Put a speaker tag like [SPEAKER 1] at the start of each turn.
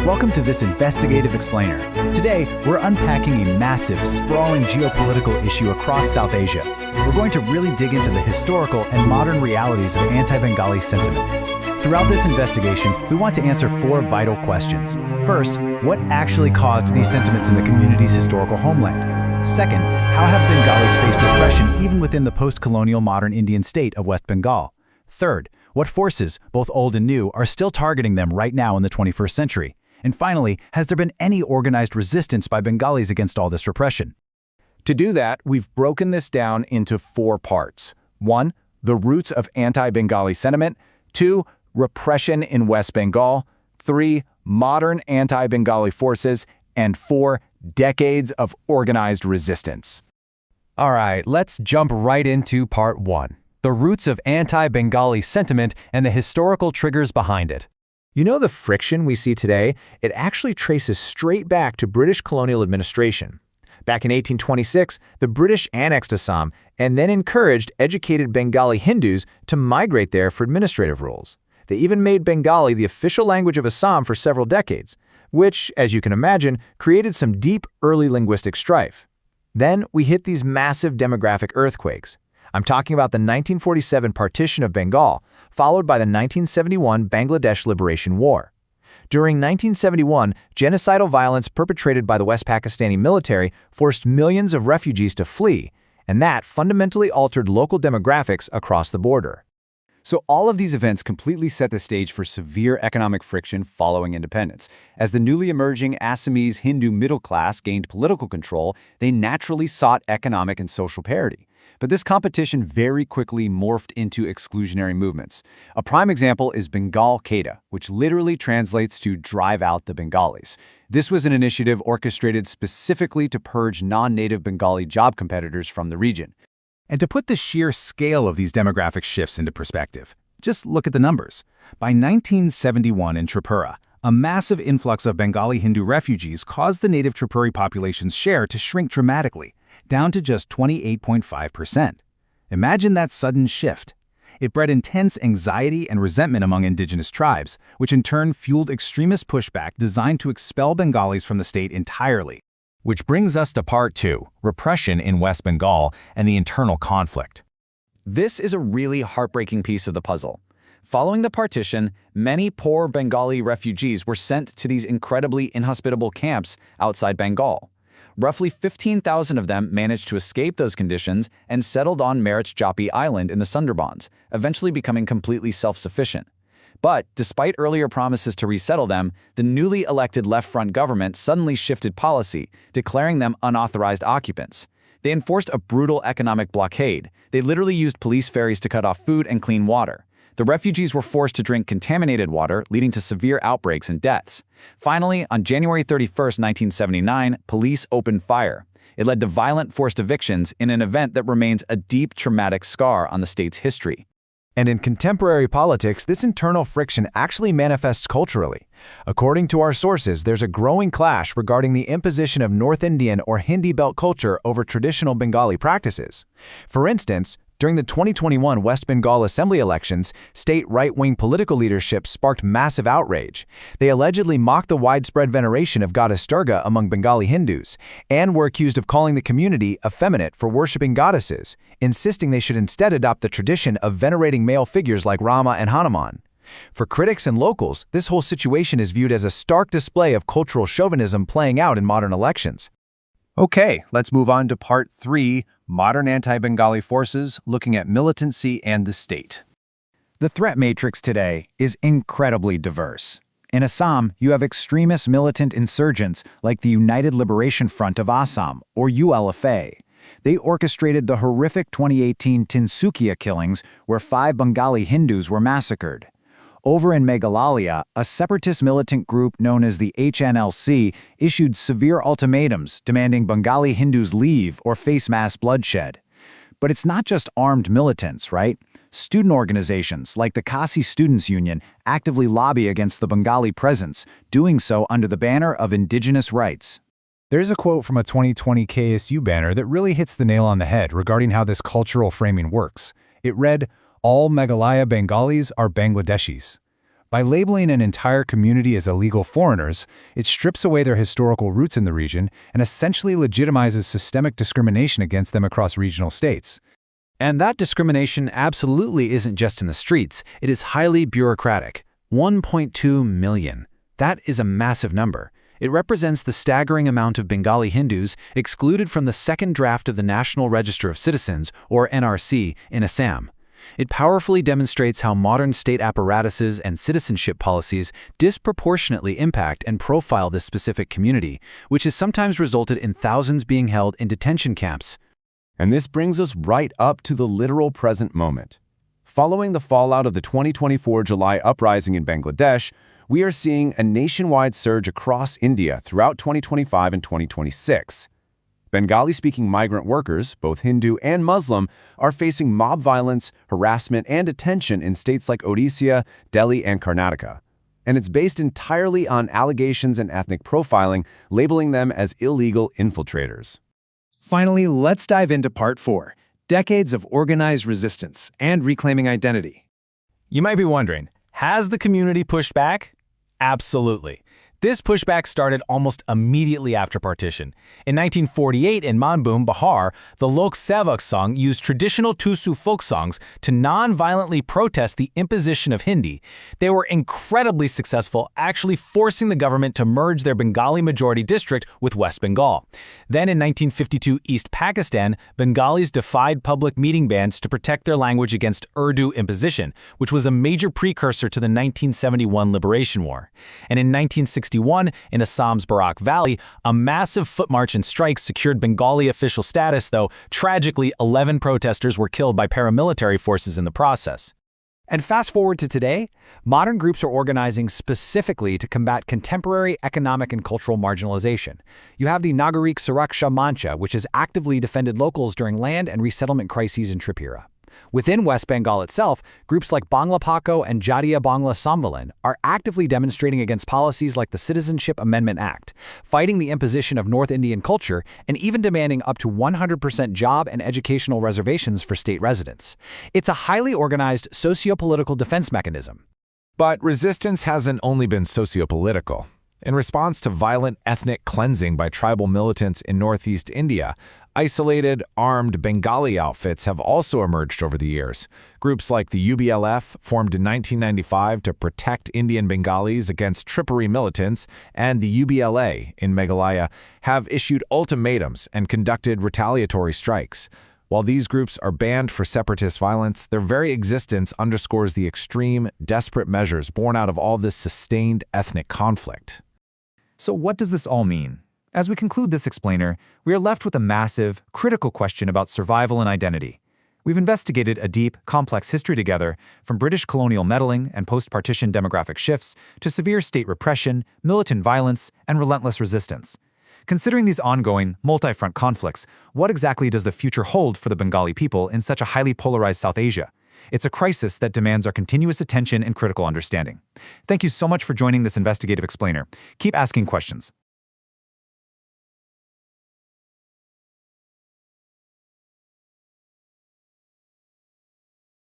[SPEAKER 1] Welcome to this investigative explainer. Today, we're unpacking a massive, sprawling geopolitical issue across South Asia. We're going to really dig into the historical and modern realities of anti-Bengali sentiment. Throughout this investigation, we want to answer four vital questions. First, what actually caused these sentiments in the community's historical homeland? Second, how have Bengalis faced repression even within the post-colonial modern Indian state of West Bengal? Third, what forces, both old and new, are still targeting them right now in the 21st century? And finally, has there been any organized resistance by Bengalis against all this repression?
[SPEAKER 2] To do that, we've broken this down into four parts. 1. The roots of anti-Bengali sentiment. 2. Repression in West Bengal. 3. Modern anti-Bengali forces. And 4. Decades of organized resistance.
[SPEAKER 3] All right, let's jump right into part 1. The roots of anti-Bengali sentiment and the historical triggers behind it.
[SPEAKER 4] You know, the friction we see today, it actually traces straight back to British colonial administration. Back in 1826, the British annexed Assam and then encouraged educated Bengali Hindus to migrate there for administrative roles. They even made Bengali the official language of Assam for several decades, which, as you can imagine, created some deep early linguistic strife. Then we hit these massive demographic earthquakes. I'm talking about the 1947 Partition of Bengal, followed by the 1971 Bangladesh Liberation War. During 1971, genocidal violence perpetrated by the West Pakistani military forced millions of refugees to flee, and that fundamentally altered local demographics across the border.
[SPEAKER 3] So all of these events completely set the stage for severe economic friction following independence. As the newly emerging Assamese Hindu middle class gained political control, they naturally sought economic and social parity. But this competition very quickly morphed into exclusionary movements. A prime example is Bengal Kheda, which literally translates to drive out the Bengalis. This was an initiative orchestrated specifically to purge non-native Bengali job competitors from the region.
[SPEAKER 1] And to put the sheer scale of these demographic shifts into perspective, just look at the numbers. By 1971 in Tripura, a massive influx of Bengali Hindu refugees caused the native Tripuri population's share to shrink dramatically, down to just 28.5%. Imagine that sudden shift. It bred intense anxiety and resentment among indigenous tribes, which in turn fueled extremist pushback designed to expel Bengalis from the state entirely. Which brings us to part 2, repression in West Bengal and the internal conflict.
[SPEAKER 2] This is a really heartbreaking piece of the puzzle. Following the partition, many poor Bengali refugees were sent to these incredibly inhospitable camps outside Bengal. Roughly 15,000 of them managed to escape those conditions and settled on Marichjhapi Island in the Sundarbans, eventually becoming completely self-sufficient. But despite earlier promises to resettle them, the newly elected left-front government suddenly shifted policy, declaring them unauthorized occupants. They enforced a brutal economic blockade. They literally used police ferries to cut off food and clean water. The refugees were forced to drink contaminated water, leading to severe outbreaks and deaths. Finally, on January 31, 1979, police opened fire. It led to violent forced evictions in an event that remains a deep traumatic scar on the state's history.
[SPEAKER 4] And in contemporary politics, this internal friction actually manifests culturally. According to our sources, there's a growing clash regarding the imposition of North Indian or Hindi belt culture over traditional Bengali practices. For instance, during the 2021 West Bengal Assembly elections, state right-wing political leadership sparked massive outrage. They allegedly mocked the widespread veneration of goddess Durga among Bengali Hindus, and were accused of calling the community effeminate for worshipping goddesses, insisting they should instead adopt the tradition of venerating male figures like Rama and Hanuman. For critics and locals, this whole situation is viewed as a stark display of cultural chauvinism playing out in modern elections.
[SPEAKER 3] Okay, let's move on to part 3, modern anti-Bengali forces, looking at militancy and the state.
[SPEAKER 1] The threat matrix today is incredibly diverse. In Assam, you have extremist militant insurgents like the United Liberation Front of Assam, or ULFA. They orchestrated the horrific 2018 Tinsukia killings where 5 Bengali Hindus were massacred. Over in Meghalaya, a separatist militant group known as the HNLC issued severe ultimatums demanding Bengali Hindus leave or face mass bloodshed. But it's not just armed militants, right? Student organizations like the Kasi Students' Union actively lobby against the Bengali presence, doing so under the banner of indigenous rights.
[SPEAKER 5] There's a quote from a 2020 KSU banner that really hits the nail on the head regarding how this cultural framing works. It read, "All Meghalaya Bengalis are Bangladeshis." By labeling an entire community as illegal foreigners, it strips away their historical roots in the region and essentially legitimizes systemic discrimination against them across regional states.
[SPEAKER 3] And that discrimination absolutely isn't just in the streets, it is highly bureaucratic. 1.2 million. That is a massive number. It represents the staggering amount of Bengali Hindus excluded from the second draft of the National Register of Citizens, or NRC, in Assam. It powerfully demonstrates how modern state apparatuses and citizenship policies disproportionately impact and profile this specific community, which has sometimes resulted in thousands being held in detention camps.
[SPEAKER 6] And this brings us right up to the literal present moment. Following the fallout of the 2024 July uprising in Bangladesh, we are seeing a nationwide surge across India throughout 2025 and 2026. Bengali-speaking migrant workers, both Hindu and Muslim, are facing mob violence, harassment, and detention in states like Odisha, Delhi, and Karnataka. And it's based entirely on allegations and ethnic profiling, labeling them as illegal infiltrators.
[SPEAKER 2] Finally, let's dive into Part 4, Decades of Organized Resistance and Reclaiming Identity.
[SPEAKER 4] You might be wondering, has the community pushed back? Absolutely. This pushback started almost immediately after partition. In 1948 in Manbhum, Bihar, the Lok Sevak song used traditional Tusu folk songs to non-violently protest the imposition of Hindi. They were incredibly successful, actually forcing the government to merge their Bengali majority district with West Bengal. Then in 1952 East Pakistan, Bengalis defied public meeting bans to protect their language against Urdu imposition, which was a major precursor to the 1971 Liberation War. And in 1961, in Assam's Barak Valley, a massive foot march and strikes secured Bengali official status, though tragically 11 protesters were killed by paramilitary forces in the process.
[SPEAKER 3] And fast forward to today, modern groups are organizing specifically to combat contemporary economic and cultural marginalization. You have the Nagarik Suraksha Mancha, which has actively defended locals during land and resettlement crises in Tripura. Within West Bengal itself, groups like Bangla Pako and Jatiya Bangla Samvalan are actively demonstrating against policies like the Citizenship Amendment Act, fighting the imposition of North Indian culture, and even demanding up to 100% job and educational reservations for state residents. It's a highly organized socio-political defense mechanism.
[SPEAKER 4] But resistance hasn't only been socio-political. In response to violent ethnic cleansing by tribal militants in northeast India, isolated, armed Bengali outfits have also emerged over the years. Groups like the ULFA, formed in 1995 to protect Indian Bengalis against Tripuri militants, and the ULFA in Meghalaya have issued ultimatums and conducted retaliatory strikes. While these groups are banned for separatist violence, their very existence underscores the extreme, desperate measures born out of all this sustained ethnic conflict.
[SPEAKER 1] So what does this all mean? As we conclude this explainer, we are left with a massive, critical question about survival and identity. We've investigated a deep, complex history together, from British colonial meddling and post-partition demographic shifts to severe state repression, militant violence, and relentless resistance. Considering these ongoing, multi-front conflicts, what exactly does the future hold for the Bengali people in such a highly polarized South Asia? It's a crisis that demands our continuous attention and critical understanding. Thank you so much for joining this investigative explainer. Keep asking questions.